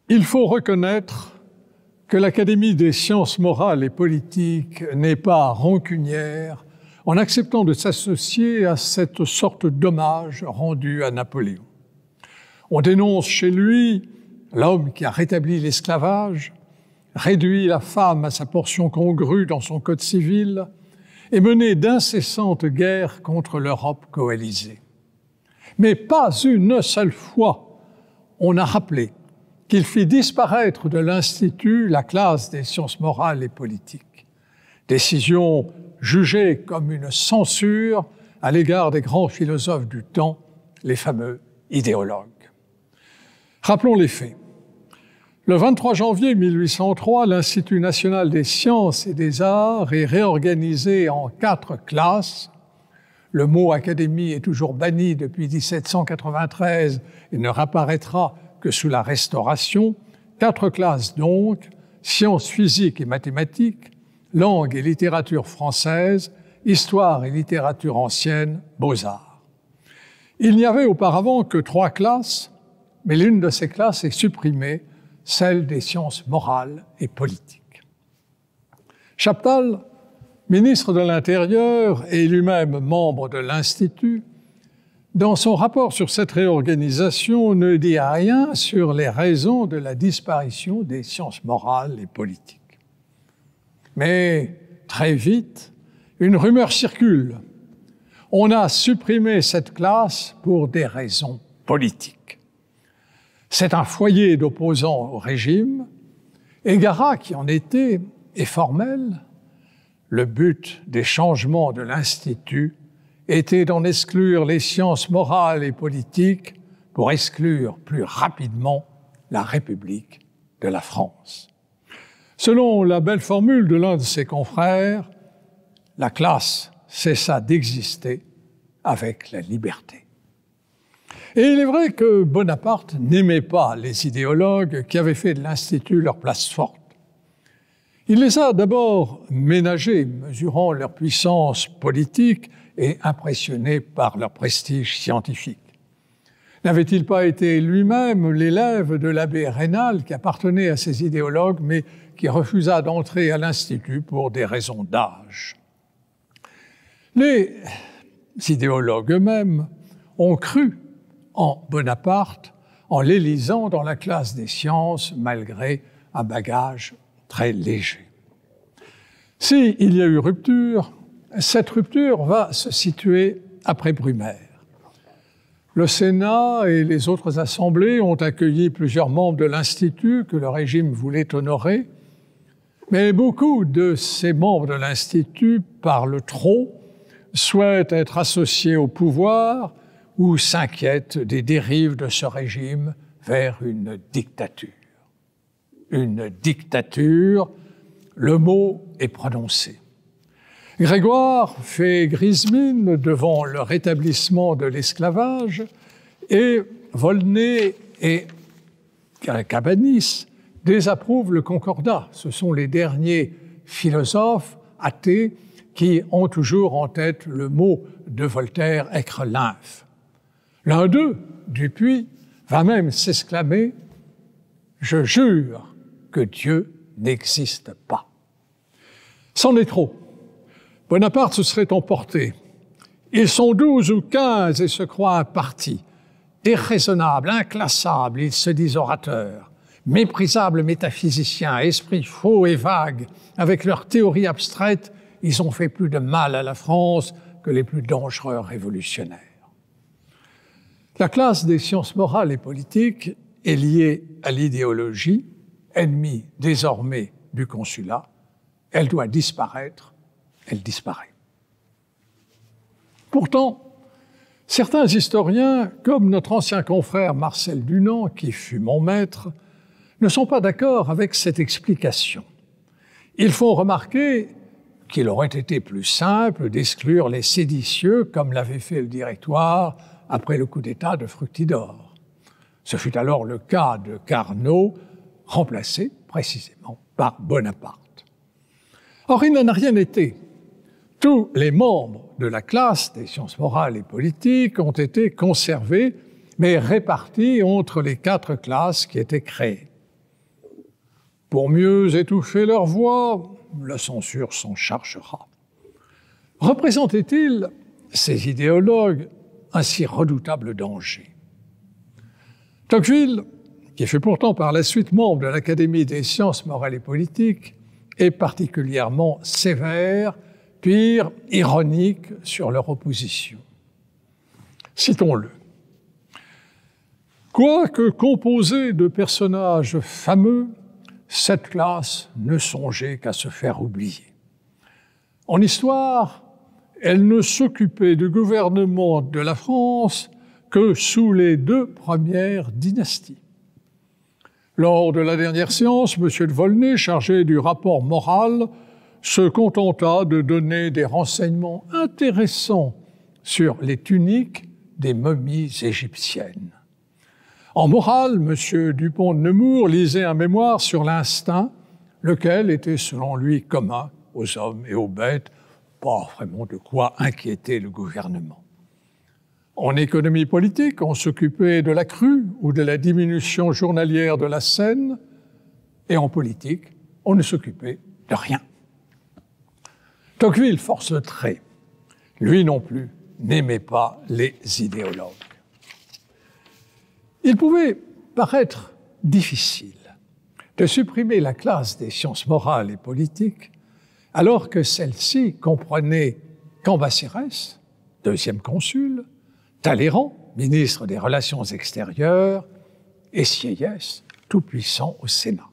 Il faut reconnaître que l'Académie des sciences morales et politiques n'est pas rancunière en acceptant de s'associer à cette sorte d'hommage rendu à Napoléon. On dénonce chez lui l'homme qui a rétabli l'esclavage, réduit la femme à sa portion congrue dans son code civil et mené d'incessantes guerres contre l'Europe coalisée. Mais pas une seule fois on a rappelé qu'il fit disparaître de l'Institut la classe des sciences morales et politiques, décision jugée comme une censure à l'égard des grands philosophes du temps, les fameux idéologues. Rappelons les faits. Le 23 janvier 1803, l'Institut national des sciences et des arts est réorganisé en 4 classes. Le mot « académie » est toujours banni depuis 1793 et ne réapparaîtra que sous la Restauration. 4 classes donc, sciences physiques et mathématiques, langue et littérature française, histoire et littérature ancienne, beaux-arts. Il n'y avait auparavant que 3 classes, mais l'une de ces classes est supprimée, celle des sciences morales et politiques. Chaptal, ministre de l'Intérieur et lui-même membre de l'Institut, dans son rapport sur cette réorganisation, ne dit rien sur les raisons de la disparition des sciences morales et politiques. Mais très vite, une rumeur circule. On a supprimé cette classe pour des raisons politiques. C'est un foyer d'opposants au régime. Égara, qui en était, est formel. Le but des changements de l'Institut était d'en exclure les sciences morales et politiques pour exclure plus rapidement la République de la France. Selon la belle formule de l'un de ses confrères, la classe cessa d'exister avec la liberté. Et il est vrai que Bonaparte n'aimait pas les idéologues qui avaient fait de l'Institut leur place forte. Il les a d'abord ménagés, mesurant leur puissance politique et impressionné par leur prestige scientifique. N'avait-il pas été lui-même l'élève de l'abbé Raynal, qui appartenait à ces idéologues, mais qui refusa d'entrer à l'Institut pour des raisons d'âge? Les idéologues eux-mêmes ont cru en Bonaparte en l'élisant dans la classe des sciences, malgré un bagage très léger. S'il y a eu rupture, cette rupture va se situer après Brumaire. Le Sénat et les autres assemblées ont accueilli plusieurs membres de l'Institut que le régime voulait honorer, mais beaucoup de ces membres de l'Institut parlent trop, souhaitent être associés au pouvoir ou s'inquiètent des dérives de ce régime vers une dictature. Une dictature, le mot est prononcé. Grégoire fait grise mine devant le rétablissement de l'esclavage et Volney et Cabanis désapprouvent le concordat. Ce sont les derniers philosophes athées qui ont toujours en tête le mot de Voltaire, être lymphe. L'un d'eux, Dupuy, va même s'exclamer « Je jure que Dieu n'existe pas ». C'en est trop. Bonaparte se serait emporté. Ils sont 12 ou 15 et se croient un parti. Déraisonnables, inclassables, ils se disent orateurs. Méprisables métaphysiciens, esprits faux et vagues, avec leurs théories abstraites, ils ont fait plus de mal à la France que les plus dangereux révolutionnaires. La classe des sciences morales et politiques est liée à l'idéologie, ennemie désormais du consulat. Elle doit disparaître, elle disparaît. Pourtant, certains historiens, comme notre ancien confrère Marcel Dunant, qui fut mon maître, ne sont pas d'accord avec cette explication. Ils font remarquer qu'il aurait été plus simple d'exclure les séditieux, comme l'avait fait le Directoire après le coup d'État de Fructidor. Ce fut alors le cas de Carnot, remplacé précisément par Bonaparte. Or, il n'en a rien été. Tous les membres de la classe des sciences morales et politiques ont été conservés, mais répartis entre les 4 classes qui étaient créées. Pour mieux étouffer leur voix, la censure s'en chargera. Représentaient-ils, ces idéologues, un si redoutable danger? Tocqueville, qui fut pourtant par la suite membre de l'Académie des sciences morales et politiques, est particulièrement sévère, puis ironique sur leur opposition. Citons-le. Quoique composée de personnages fameux, cette classe ne songeait qu'à se faire oublier. En histoire, elle ne s'occupait du gouvernement de la France que sous les 2 premières dynasties. Lors de la dernière séance, M. de Volney, chargé du rapport moral, se contenta de donner des renseignements intéressants sur les tuniques des momies égyptiennes. En morale, M. Dupont de Nemours lisait un mémoire sur l'instinct, lequel était selon lui commun aux hommes et aux bêtes, pas vraiment de quoi inquiéter le gouvernement. En économie politique, on s'occupait de la crue ou de la diminution journalière de la scène, et en politique, on ne s'occupait de rien. Tocqueville, force le trait, lui non plus, n'aimait pas les idéologues. Il pouvait paraître difficile de supprimer la classe des sciences morales et politiques alors que celle-ci comprenait Cambacérès, 2e consul, Talleyrand, ministre des Relations extérieures, et Sieyès, tout-puissant au Sénat.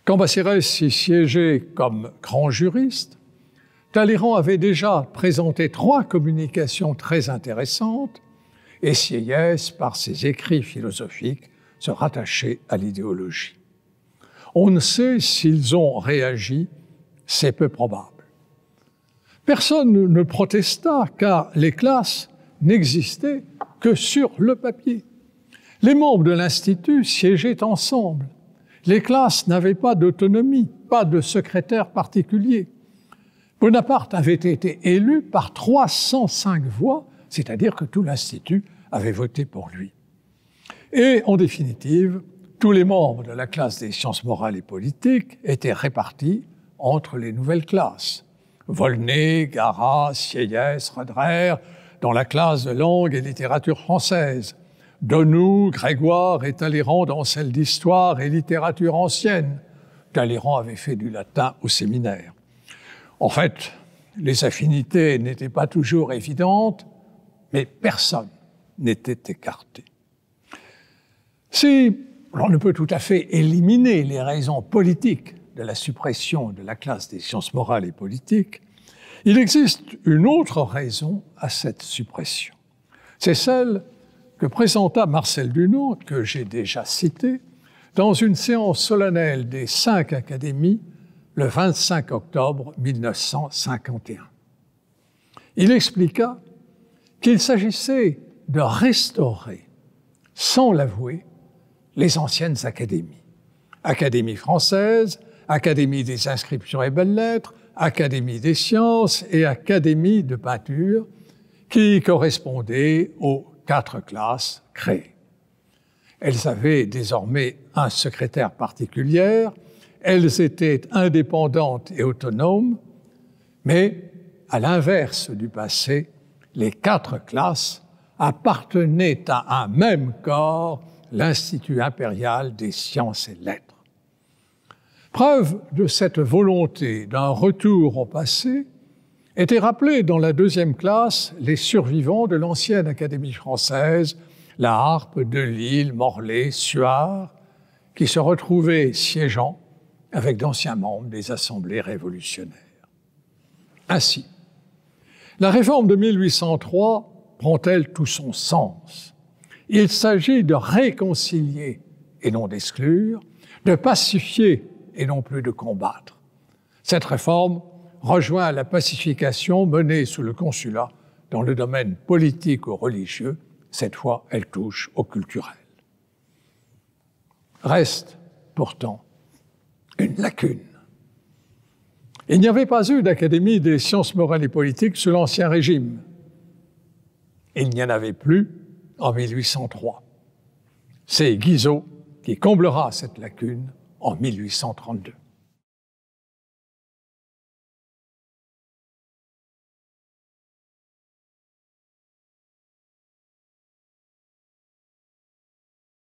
Cambacérès y siégeait comme grand juriste. Talleyrand avait déjà présenté 3 communications très intéressantes, et Sieyès, par ses écrits philosophiques, se rattachait à l'idéologie. On ne sait s'ils ont réagi, c'est peu probable. Personne ne protesta, car les classes n'existaient que sur le papier. Les membres de l'Institut siégeaient ensemble. Les classes n'avaient pas d'autonomie, pas de secrétaire particulier. Bonaparte avait été élu par 305 voix, c'est-à-dire que tout l'Institut avait voté pour lui. Et en définitive, tous les membres de la classe des sciences morales et politiques étaient répartis entre les nouvelles classes. Volney, Garat, Sieyès, Roederer, dans la classe de langue et littérature française. Donoux, Grégoire et Talleyrand dans celle d'histoire et littérature ancienne. Talleyrand avait fait du latin au séminaire. En fait, les affinités n'étaient pas toujours évidentes, mais personne n'était écarté. Si l'on ne peut tout à fait éliminer les raisons politiques de la suppression de la classe des sciences morales et politiques, il existe une autre raison à cette suppression. C'est celle que présenta Marcel Dunant, que j'ai déjà citée, dans une séance solennelle des 5 académies le 25 octobre 1951. Il expliqua qu'il s'agissait de restaurer, sans l'avouer, les anciennes académies. Académie française, Académie des inscriptions et belles-lettres, Académie des sciences et Académie de peinture, qui correspondaient aux 4 classes créées. Elles avaient désormais un secrétaire particulier, elles étaient indépendantes et autonomes, mais à l'inverse du passé, les 4 classes appartenaient à un même corps, l'Institut impérial des sciences et lettres. Preuve de cette volonté d'un retour au passé étaient rappelés dans la 2e classe les survivants de l'ancienne Académie française, La Harpe, Delille, Morlaix, Suard, qui se retrouvaient siégeant avec d'anciens membres des assemblées révolutionnaires. Ainsi, la réforme de 1803 prend-elle tout son sens? Il s'agit de réconcilier et non d'exclure, de pacifier et non plus de combattre. Cette réforme rejoint la pacification menée sous le consulat dans le domaine politique ou religieux. Cette fois, elle touche au culturel. Reste pourtant une lacune. Il n'y avait pas eu d'Académie des sciences morales et politiques sous l'Ancien Régime. Il n'y en avait plus en 1803. C'est Guizot qui comblera cette lacune en 1832.